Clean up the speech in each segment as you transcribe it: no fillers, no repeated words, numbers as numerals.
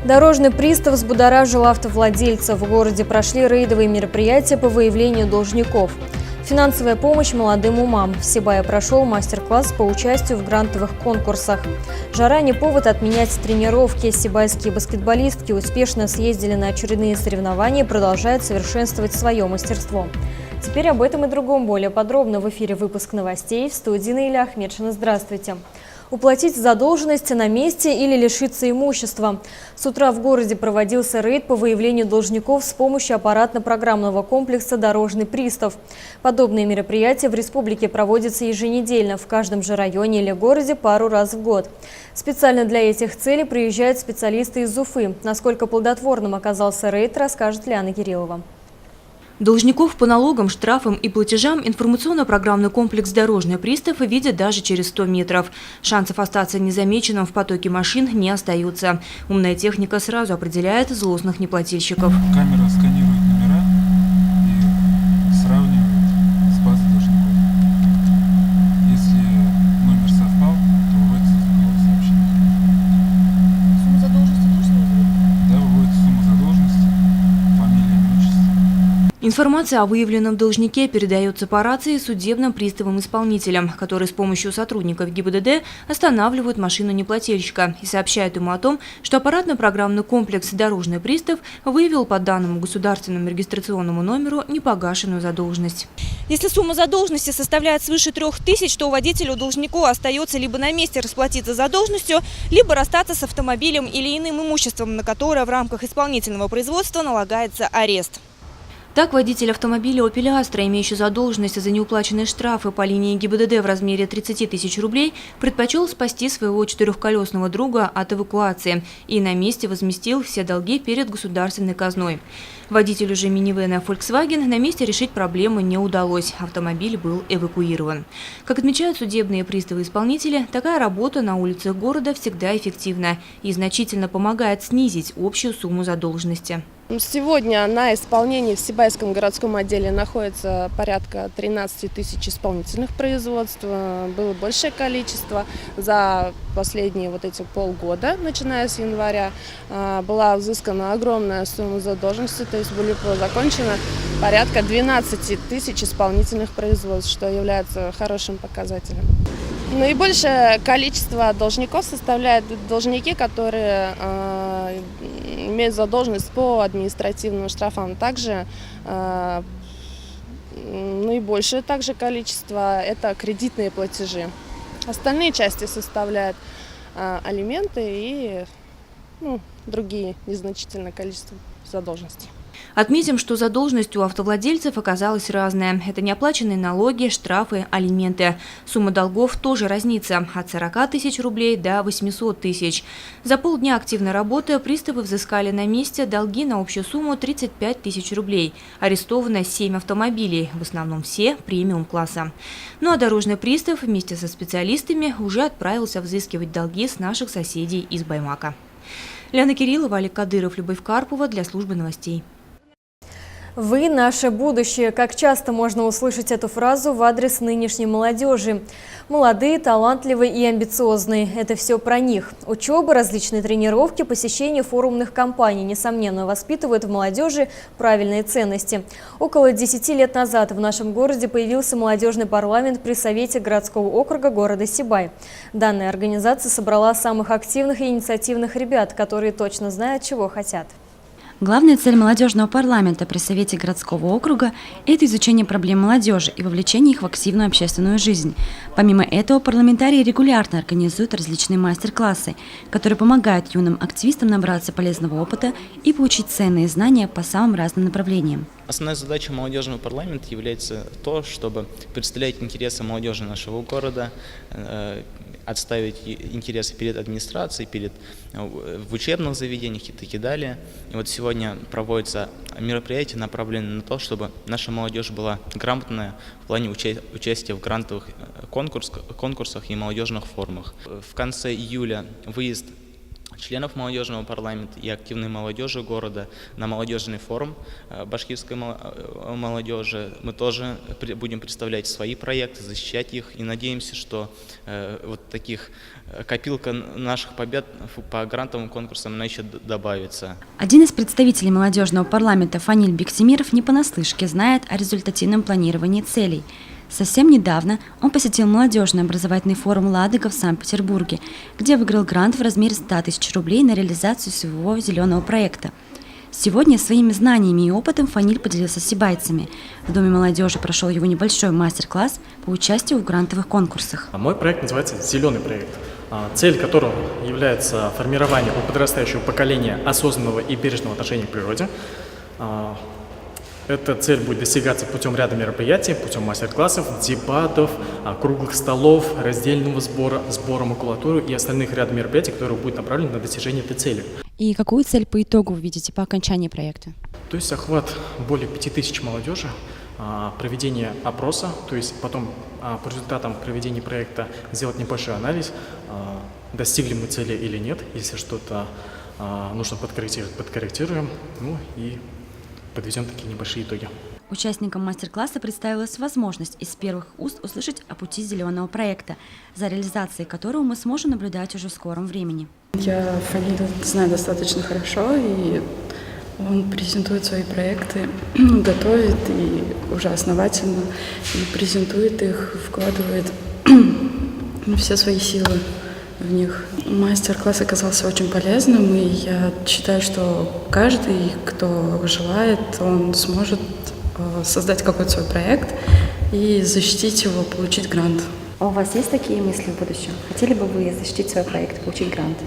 Дорожный пристав взбудоражил автовладельцев. В городе прошли рейдовые мероприятия по выявлению должников. Финансовая помощь молодым умам. В Сибае прошел мастер-класс по участию в грантовых конкурсах. Жара не повод отменять тренировки. Сибайские баскетболистки успешно съездили на очередные соревнования и продолжают совершенствовать свое мастерство. Теперь об этом и другом более подробно в эфире выпуск новостей. В студии Наиля Ахмедшина. Здравствуйте. Уплатить задолженности на месте или лишиться имущества. С утра в городе проводился рейд по выявлению должников с помощью аппаратно-программного комплекса «Дорожный пристав». Подобные мероприятия в республике проводятся еженедельно, в каждом же районе или городе пару раз в год. Специально для этих целей приезжают специалисты из Уфы. Насколько плодотворным оказался рейд, расскажет Лиана Кириллова. Должников по налогам, штрафам и платежам информационно-программный комплекс «Дорожный пристав» видят даже через 100 метров. Шансов остаться незамеченным в потоке машин не остается. Умная техника сразу определяет злостных неплательщиков. Камера сканирует номера и сравнивает с базой должников. Если номер совпал, то выводится звуковое сообщение. Сумма задолженности точно выводит? Да, выводится сумма задолженности, фамилия, имущество. Информация о выявленном должнике передается по рации судебным приставам-исполнителям, которые с помощью сотрудников ГИБДД останавливают машину неплательщика и сообщают ему о том, что аппаратно-программный комплекс «Дорожный пристав» выявил по данному государственному регистрационному номеру непогашенную задолженность. Если сумма задолженности составляет свыше 3000, то водителю-должнику остается либо на месте расплатиться задолженностью, либо расстаться с автомобилем или иным имуществом, на которое в рамках исполнительного производства налагается арест. Так, водитель автомобиля Opel Astra, имеющий задолженность за неуплаченные штрафы по линии ГИБДД в размере 30 тысяч рублей, предпочел спасти своего четырехколесного друга от эвакуации и на месте возместил все долги перед государственной казной. Водителю же минивэна Volkswagen на месте решить проблему не удалось. Автомобиль был эвакуирован. Как отмечают судебные приставы-исполнители, такая работа на улицах города всегда эффективна и значительно помогает снизить общую сумму задолженности. Сегодня на исполнении в Сибайском городском отделе находится порядка 13 тысяч исполнительных производств. Было большее количество. За последние эти полгода, начиная с января, была взыскана огромная сумма задолженности, то есть были закончено порядка 12 тысяч исполнительных производств, что является хорошим показателем. Наибольшее количество должников составляют должники, которые имеют задолженность по административным штрафам. Также наибольшее количество – это кредитные платежи. Остальные части составляют алименты и другие незначительное количество задолженностей. Отметим, что задолженность у автовладельцев оказалась разная. Это неоплаченные налоги, штрафы, алименты. Сумма долгов тоже разнится – от 40 тысяч рублей до 800 тысяч. За полдня активной работы приставы взыскали на месте долги на общую сумму 35 тысяч рублей. Арестовано 7 автомобилей, в основном все премиум-класса. Ну а дорожный пристав вместе со специалистами уже отправился взыскивать долги с наших соседей из Баймака. Лиана Кириллова, Олег Кадыров, Любовь Карпова для службы новостей. Вы – наше будущее. Как часто можно услышать эту фразу в адрес нынешней молодежи? Молодые, талантливые и амбициозные – это все про них. Учеба, различные тренировки, посещение форумных кампаний, несомненно, воспитывают в молодежи правильные ценности. Около 10 лет назад в нашем городе появился молодежный парламент при Совете городского округа города Сибай. Данная организация собрала самых активных и инициативных ребят, которые точно знают, чего хотят. Главная цель молодежного парламента при Совете городского округа – это изучение проблем молодежи и вовлечение их в активную общественную жизнь. Помимо этого, парламентарии регулярно организуют различные мастер-классы, которые помогают юным активистам набраться полезного опыта и получить ценные знания по самым разным направлениям. Основная задача молодежного парламента является то, чтобы представлять интересы молодежи нашего города, отставить интересы перед администрацией, в учебных заведениях и так далее. И вот сегодня проводится мероприятие, направленное на то, чтобы наша молодежь была грамотная в плане участия в грантовых конкурсах и молодежных форумах. В конце июля выезд членов молодежного парламента и активной молодежи города на молодежный форум башкирской молодежи. Мы тоже будем представлять свои проекты, защищать их и надеемся, что вот таких копилка наших побед по грантовым конкурсам она еще добавится. Один из представителей молодежного парламента Фаниль Бектимиров не понаслышке знает о результативном планировании целей. Совсем недавно он посетил молодежный образовательный форум «Ладога» в Санкт-Петербурге, где выиграл грант в размере 100 тысяч рублей на реализацию своего зеленого проекта. Сегодня своими знаниями и опытом Фаниль поделился с сибайцами. В Доме молодежи прошел его небольшой мастер-класс по участию в грантовых конкурсах. Мой проект называется «Зеленый проект», цель которого является формирование у подрастающего поколения осознанного и бережного отношения к природе. Эта цель будет достигаться путем ряда мероприятий, путем мастер-классов, дебатов, круглых столов, раздельного сбора макулатуры и остальных ряда мероприятий, которые будут направлены на достижение этой цели. И какую цель по итогу вы видите по окончании проекта? То есть охват более 5000 молодежи, проведение опроса, то есть потом по результатам проведения проекта сделать небольшой анализ, достигли мы цели или нет, если что-то нужно подкорректировать, подкорректируем, ну и подведем такие небольшие итоги. Участникам мастер-класса представилась возможность из первых уст услышать о пути зеленого проекта, за реализацией которого мы сможем наблюдать уже в скором времени. Я Фаниля знаю достаточно хорошо, и он презентует свои проекты, готовит и уже основательно, и презентует их, вкладывает все свои силы в них. Мастер-класс оказался очень полезным, и я считаю, что каждый, кто желает, он сможет создать какой-то свой проект и защитить его, получить грант. А у вас есть такие мысли в будущем? Хотели бы вы защитить свой проект, получить грант?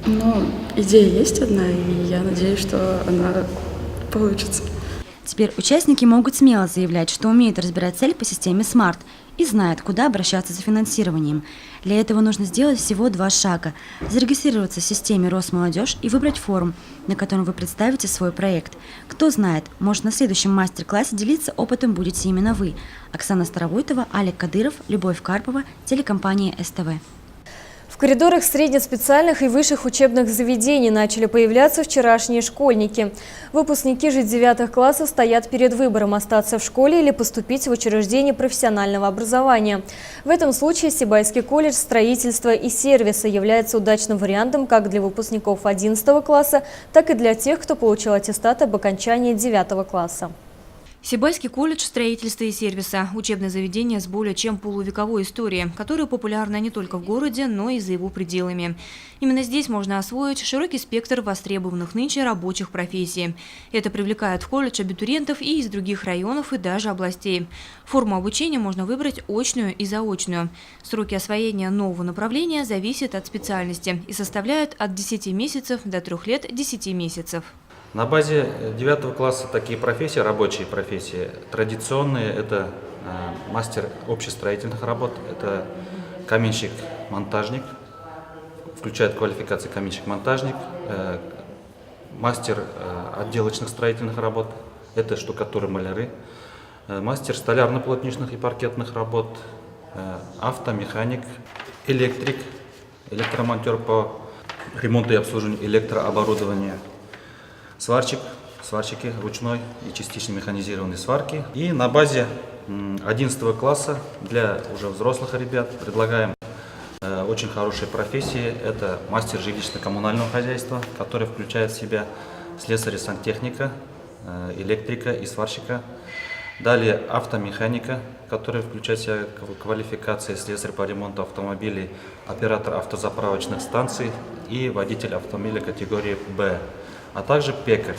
Ну, идея есть одна, и я надеюсь, что она получится. Теперь участники могут смело заявлять, что умеют разбирать цель по системе SMART и знают, куда обращаться за финансированием. Для этого нужно сделать всего 2 шага – зарегистрироваться в системе Росмолодежь и выбрать форум, на котором вы представите свой проект. Кто знает, может, на следующем мастер-классе делиться опытом будете именно вы. Оксана Старовойтова, Алик Кадыров, Любовь Карпова, телекомпания СТВ. В коридорах среднеспециальных и высших учебных заведений начали появляться вчерашние школьники. Выпускники же 9 классов стоят перед выбором – остаться в школе или поступить в учреждение профессионального образования. В этом случае Сибайский колледж строительства и сервиса является удачным вариантом как для выпускников 11 класса, так и для тех, кто получил аттестат об окончании 9 класса. Сибайский колледж строительства и сервиса – учебное заведение с более чем полувековой историей, которое популярно не только в городе, но и за его пределами. Именно здесь можно освоить широкий спектр востребованных нынче рабочих профессий. Это привлекает в колледж абитуриентов и из других районов и даже областей. Форму обучения можно выбрать очную и заочную. Сроки освоения нового направления зависят от специальности и составляют от 10 месяцев до 3 лет 10 месяцев. На базе 9 класса такие профессии, рабочие профессии, традиционные – это мастер общестроительных работ, это каменщик-монтажник, включает квалификации каменщик-монтажник, мастер отделочных строительных работ, это штукатуры-маляры, мастер столярно-плотничных и паркетных работ, автомеханик, электрик, электромонтер по ремонту и обслуживанию электрооборудования, сварщики ручной и частично механизированной сварки. И на базе 11 класса для уже взрослых ребят предлагаем очень хорошие профессии. Это мастер жилищно-коммунального хозяйства, который включает в себя слесаря-сантехника, электрика и сварщика. Далее автомеханика, который включает в себя квалификации слесарь по ремонту автомобилей, оператор автозаправочных станций и водитель автомобиля категории «Б», а также пекарь.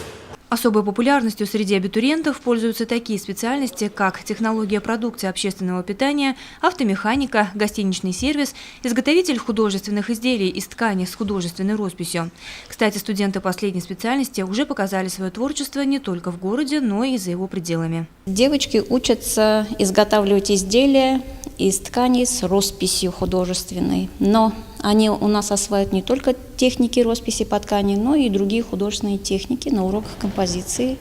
Особой популярностью среди абитуриентов пользуются такие специальности, как технология продукции общественного питания, автомеханика, гостиничный сервис, изготовитель художественных изделий из ткани с художественной росписью. Кстати, студенты последней специальности уже показали свое творчество не только в городе, но и за его пределами. Девочки учатся изготавливать изделия из тканей с росписью художественной, но они у нас осваивают не только техники росписи по ткани, но и другие художественные техники на уроках композиции,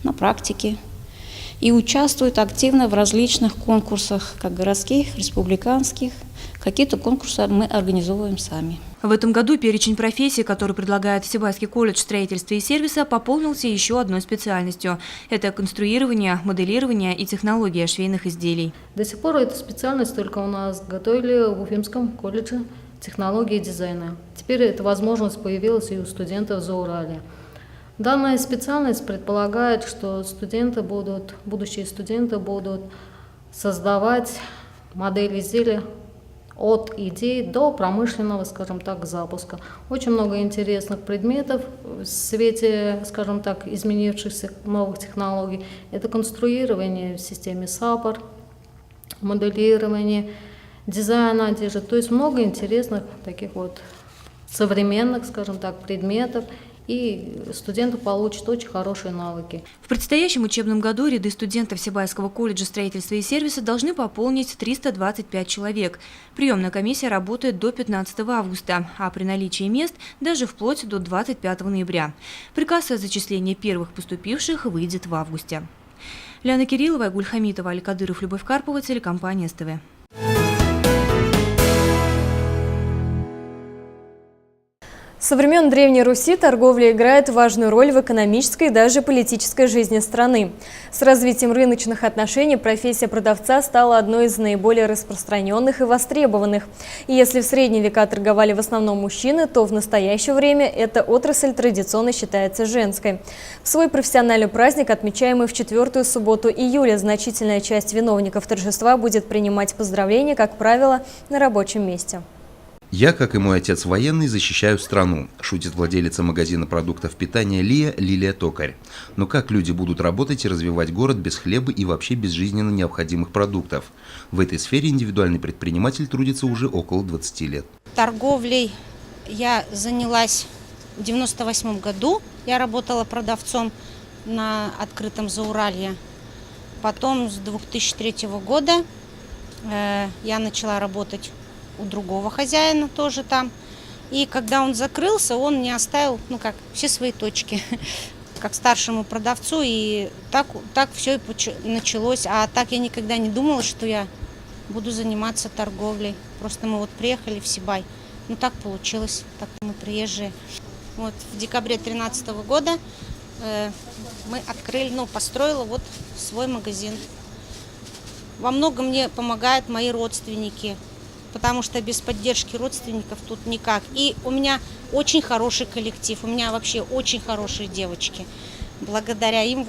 на практике. И участвуют активно в различных конкурсах, как городских, республиканских, какие-то конкурсы мы организовываем сами. В этом году перечень профессий, который предлагает Сибайский колледж строительства и сервиса, пополнился еще одной специальностью. Это конструирование, моделирование и технология швейных изделий. До сих пор эту специальность только у нас готовили в Уфимском колледже технологии и дизайна. Теперь эта возможность появилась и у студентов Зауралья. Данная специальность предполагает, что будущие студенты будут создавать модели изделия от идей до промышленного, скажем так, запуска. Очень много интересных предметов в свете, скажем так, изменившихся новых технологий. Это конструирование в системе САПОР, моделирование, дизайн одежды. То есть много интересных таких вот современных, скажем так, предметов. И студенты получат очень хорошие навыки. В предстоящем учебном году ряды студентов Сибайского колледжа строительства и сервиса должны пополнить 325 человек. Приемная комиссия работает до 15 августа, а при наличии мест даже вплоть до 25 ноября. Приказ о зачислении первых поступивших выйдет в августе. Лиана Кириллова, Айгуль Хамитова, Али Кадыров, Любовь Карпова, телекомпания СТВ. Со времен Древней Руси торговля играет важную роль в экономической и даже политической жизни страны. С развитием рыночных отношений профессия продавца стала одной из наиболее распространенных и востребованных. И если в средние века торговали в основном мужчины, то в настоящее время эта отрасль традиционно считается женской. В свой профессиональный праздник, отмечаемый в 4-ю субботу июля, значительная часть виновников торжества будет принимать поздравления, как правило, на рабочем месте. «Я, как и мой отец военный, защищаю страну», – шутит владелица магазина продуктов питания Лилия Токарь. Но как люди будут работать и развивать город без хлеба и вообще без жизненно необходимых продуктов? В этой сфере индивидуальный предприниматель трудится уже около 20 лет. Торговлей я занялась в 1998 году. Я работала продавцом на открытом Зауралье. Потом с 2003 года я начала работать у другого хозяина тоже там. И когда он закрылся, он не оставил, все свои точки, как старшему продавцу. И так все и началось. А так я никогда не думала, что я буду заниматься торговлей. Просто мы приехали в Сибай. Так получилось, так мы приезжие. В декабре 2013 года мы построила свой магазин. Во многом мне помогают мои родственники, потому что без поддержки родственников тут никак. И у меня очень хороший коллектив, у меня вообще очень хорошие девочки. Благодаря им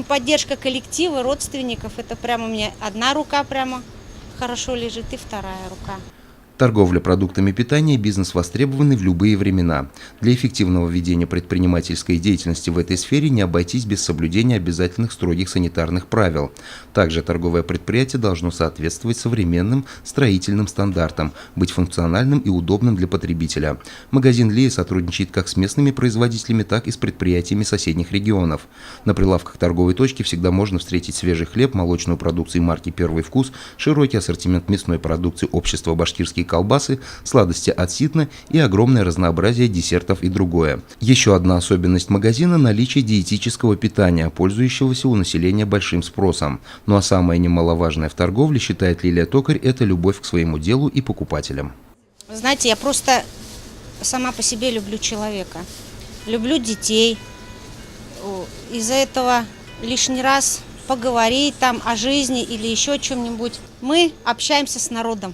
поддержка коллектива, родственников, это прямо у меня одна рука прямо хорошо лежит и вторая рука. Торговля продуктами питания – бизнес востребованный в любые времена. Для эффективного ведения предпринимательской деятельности в этой сфере не обойтись без соблюдения обязательных строгих санитарных правил. Также торговое предприятие должно соответствовать современным строительным стандартам, быть функциональным и удобным для потребителя. Магазин Лия сотрудничает как с местными производителями, так и с предприятиями соседних регионов. На прилавках торговой точки всегда можно встретить свежий хлеб, молочную продукцию марки «Первый вкус», широкий ассортимент мясной продукции общества «Башкирские колбасы», сладости от Ситна и огромное разнообразие десертов и другое. Еще одна особенность магазина – наличие диетического питания, пользующегося у населения большим спросом. Ну а самое немаловажное в торговле, считает Лилия Токарь, это любовь к своему делу и покупателям. Вы знаете, я просто сама по себе люблю человека, люблю детей. Из-за этого лишний раз поговорить о жизни или еще о чем-нибудь. Мы общаемся с народом.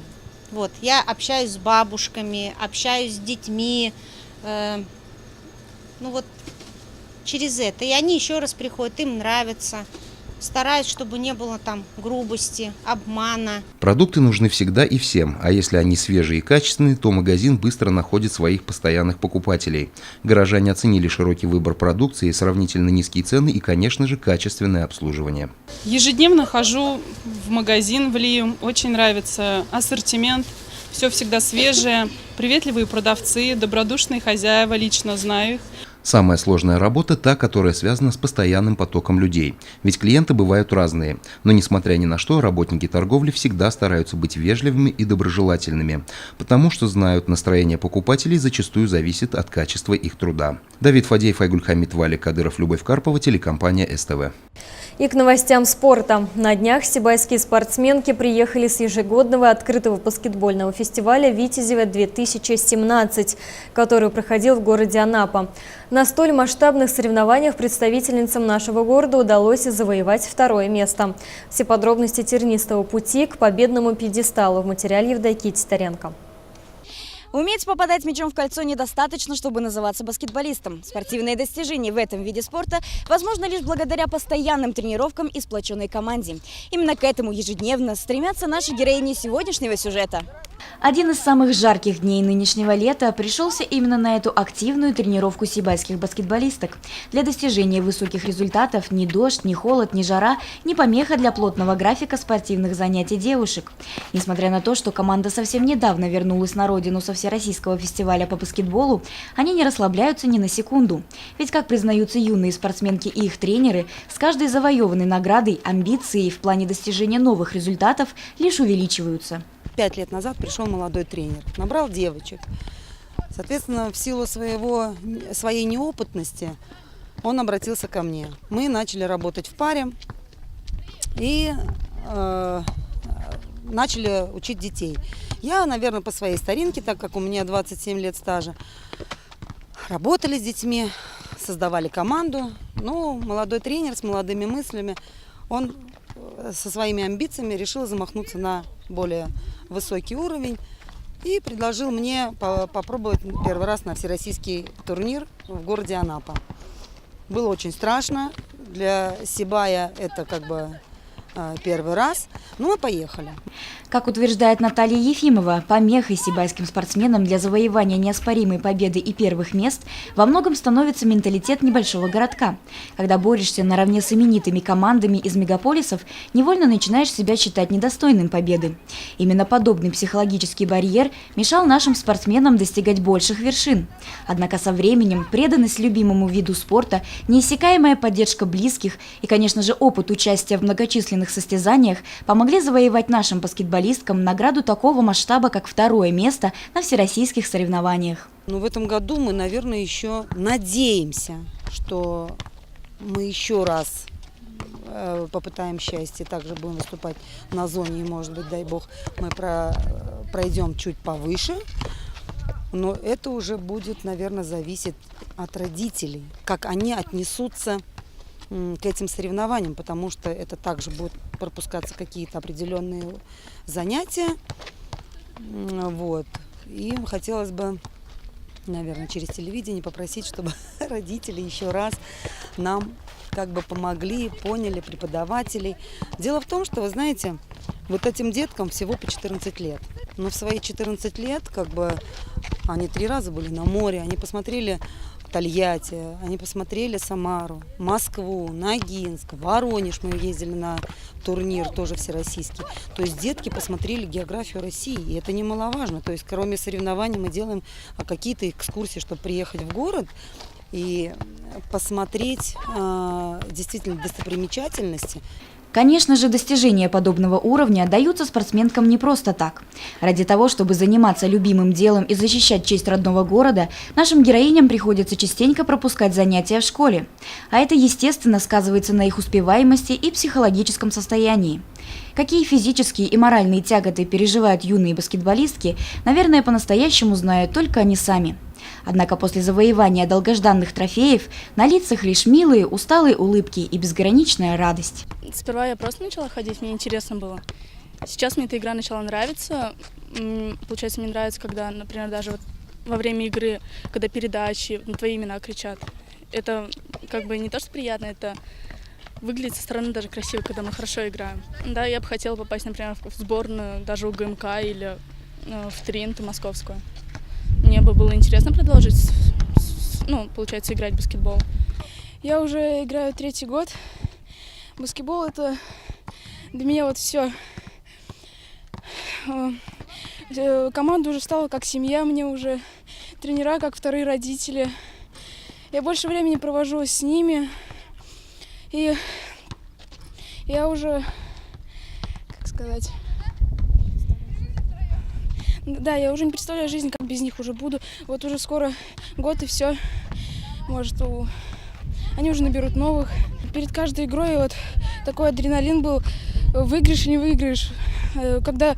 Я общаюсь с бабушками, общаюсь с детьми, через это. И они еще раз приходят, им нравится. Стараюсь, чтобы не было грубости, обмана. Продукты нужны всегда и всем, а если они свежие и качественные, то магазин быстро находит своих постоянных покупателей. Горожане оценили широкий выбор продукции, сравнительно низкие цены и, конечно же, качественное обслуживание. Ежедневно хожу в магазин в Лию, очень нравится ассортимент, все всегда свежее, приветливые продавцы, добродушные хозяева, лично знаю их. Самая сложная работа – та, которая связана с постоянным потоком людей. Ведь клиенты бывают разные. Но, несмотря ни на что, работники торговли всегда стараются быть вежливыми и доброжелательными, потому что знают, настроение покупателей зачастую зависит от качества их труда. Давид Фадеев, Айгуль Хамитова, Али Кадыров, Любовь Карпова, телекомпания СТВ. И к новостям спорта. На днях сибайские спортсменки приехали с ежегодного открытого баскетбольного фестиваля «Витязева-2017», который проходил в городе Анапа. На столь масштабных соревнованиях представительницам нашего города удалось завоевать второе место. Все подробности тернистого пути к победному пьедесталу в материале Евдокии Титаренко. Уметь попадать мячом в кольцо недостаточно, чтобы называться баскетболистом. Спортивные достижения в этом виде спорта возможны лишь благодаря постоянным тренировкам и сплоченной команде. Именно к этому ежедневно стремятся наши героини сегодняшнего сюжета. Один из самых жарких дней нынешнего лета пришелся именно на эту активную тренировку сибайских баскетболисток. Для достижения высоких результатов ни дождь, ни холод, ни жара не помеха для плотного графика спортивных занятий девушек. Несмотря на то, что команда совсем недавно вернулась на родину со Всероссийского фестиваля по баскетболу, они не расслабляются ни на секунду. Ведь, как признаются юные спортсменки и их тренеры, с каждой завоеванной наградой амбиции в плане достижения новых результатов лишь увеличиваются. 5 лет назад пришел молодой тренер, набрал девочек. Соответственно, в силу своей неопытности он обратился ко мне. Мы начали работать в паре и начали учить детей. Я, наверное, по своей старинке, так как у меня 27 лет стажа, работали с детьми, создавали команду. Но молодой тренер с молодыми мыслями, он со своими амбициями решил замахнуться на более высокий уровень и предложил мне попробовать первый раз на всероссийский турнир в городе Анапа. Было очень страшно. Для Сибая это как бы первый раз, но мы поехали. Как утверждает Наталья Ефимова, помехой сибайским спортсменам для завоевания неоспоримой победы и первых мест во многом становится менталитет небольшого городка. Когда борешься наравне с именитыми командами из мегаполисов, невольно начинаешь себя считать недостойным победы. Именно подобный психологический барьер мешал нашим спортсменам достигать больших вершин. Однако со временем преданность любимому виду спорта, неиссякаемая поддержка близких и, конечно же, опыт участия в многочисленных состязаниях помогли завоевать нашим баскетболисткам награду такого масштаба, как второе место на всероссийских соревнованиях. Ну, в этом году мы, наверное, еще надеемся, что мы еще раз попытаем счастье, также будем выступать на зоне, и, может быть, дай бог, мы пройдем чуть повыше. Но это уже будет, наверное, зависеть от родителей, как они отнесутся к этим соревнованиям, потому что это также будут пропускаться какие-то определенные занятия. Вот. И хотелось бы, наверное, через телевидение попросить, чтобы родители еще раз нам как бы помогли, поняли, преподавателей. Дело в том, что, вы знаете, вот этим деткам всего по 14 лет. Но в свои 14 лет как бы они 3 раза были на море, они посмотрели Тольятти, они посмотрели Самару, Москву, Ногинск, Воронеж, мы ездили на турнир тоже всероссийский. То есть детки посмотрели географию России, и это немаловажно. То есть кроме соревнований мы делаем какие-то экскурсии, чтобы приехать в город и посмотреть действительно достопримечательности. Конечно же, достижения подобного уровня даются спортсменкам не просто так. Ради того, чтобы заниматься любимым делом и защищать честь родного города, нашим героиням приходится частенько пропускать занятия в школе. А это, естественно, сказывается на их успеваемости и психологическом состоянии. Какие физические и моральные тяготы переживают юные баскетболистки, наверное, по-настоящему знают только они сами. Однако после завоевания долгожданных трофеев на лицах лишь милые, усталые улыбки и безграничная радость. Сперва я просто начала ходить, мне интересно было. Сейчас мне эта игра начала нравиться. Получается, мне нравится, когда, например, даже вот во время игры, когда передачи на твои имена кричат. Это как бы не то, что приятно, это выглядит со стороны даже красиво, когда мы хорошо играем. Да, я бы хотела попасть, например, в сборную даже у ГМК или в Тринту московскую. Мне бы было интересно продолжить, получается, играть в баскетбол. Я уже играю 3-й год. Баскетбол — это для меня вот все. Команда уже стала как семья мне уже. Тренера как вторые родители. Я больше времени провожу с ними. И я уже, как сказать... Да, я уже не представляю жизнь, как без них уже буду. Вот уже скоро год и все. Может, они уже наберут новых. перед каждой игрой вот такой адреналин был, выигрыш и не выигрыш. Когда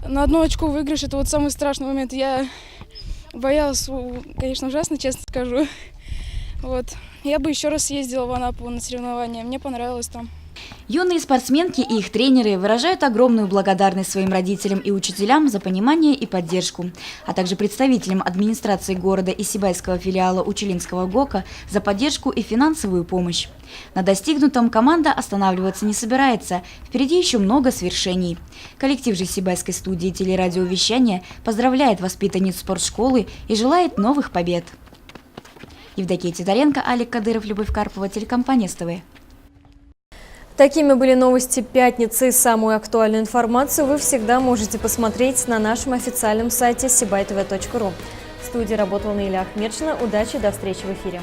на 1 очко выигрыш, это вот самый страшный момент. Я боялась, конечно, ужасно, честно скажу. Вот. Я бы еще раз съездила в Анапу на соревнования, мне понравилось там. Юные спортсменки и их тренеры выражают огромную благодарность своим родителям и учителям за понимание и поддержку, а также представителям администрации города и сибайского филиала Учелинского ГОКа за поддержку и финансовую помощь. На достигнутом команда останавливаться не собирается, впереди еще много свершений. Коллектив же сибайской студии телерадиовещания поздравляет воспитанниц спортшколы и желает новых побед. Евдокия Титаренко, Алик Кадыров, Любовь Карпова, телекомпания СТВ. Такими были новости пятницы. Самую актуальную информацию вы всегда можете посмотреть на нашем официальном сайте sibaytv.ru. В студии работала Наиля Ахмедшина. Удачи, до встречи в эфире.